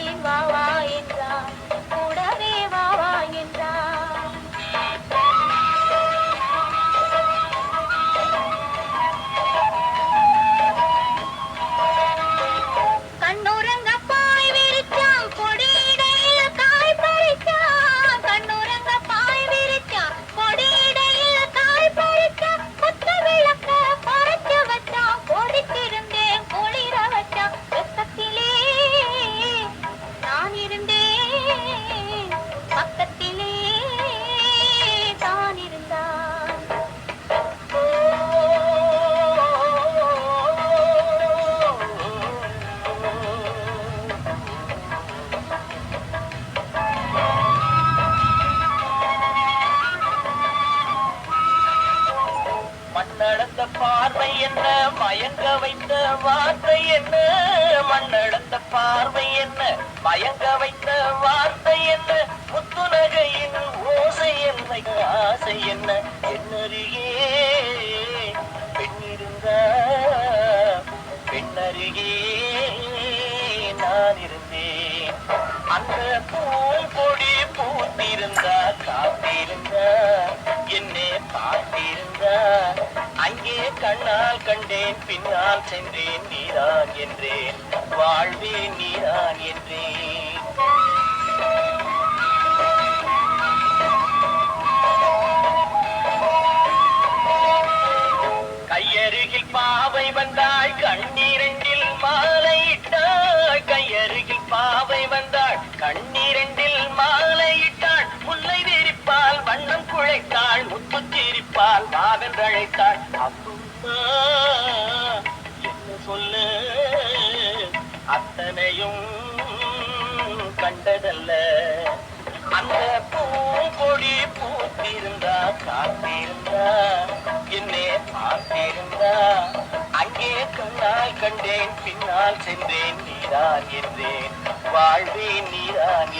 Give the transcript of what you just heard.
வந்தேன் வா வா என்றார், கூடவே வா வா என்றார். கண்ணுறங்க பாய் விரிச்சான், கொடியிடையில் காய் பறிச்சான். கண்ணுறங்க பாய் விரிச்சான், கொடியிடையில் காய் பறிச்சான். குத்து விளக்க மறைச்சு வச்சான், கொதித்திருந்தேன் குளிர வச்சான். வெப்பத்திலே நான் இருந்தேன், பக்கத்திலே தான் இருந்தான். மண்ணடந்த பார்வை என்ன, மயங்க வைத்த வார்த்தை என்ன? மண்ணடந்த பார்வை என்ன, மயங்க வைத்த வார்த்தை என்ன? முத்துநகையின் ஓசை என்ன, ஆசை என்ன? என்னருகே பெண்ணிருந்தா, பெண்ணருகே நான் இருந்தேன். அந்த பூங்கொடி பூத்திருந்தா, காத்திருந்தா, என்னை பார்த்திருந்தா, அங்கே கண்ணால் கண்டேன், பின்னால் சென்றேன், நீதான் என்றேன், வாழ்வே நீதான் என்றேன். கையருகில் பாவை வந்தாள், கண்ணீரெண்டில் மாலையிட்டாள். கையருகில் பாவை வந்தாள், கண்ணீரெண்டில் மாலையிட்டாள். முல்லை விரிப்பால் வண்ணம் குழைத்தாள், முத்து சிரிப்பால் மாவென்றழைத்தாள். அம்மா என்ன சொல்ல, அத்தனையும் கண்டதல்ல. அந்த பூங்கொடி பூத்திருந்தா, காத்திருந்தா, என்னை பார்த்திருந்தா, அங்கே கண்ணால் கண்டேன், பின்னால் சென்றேன், நீதான் என்றேன், வாழ்வே நீதான்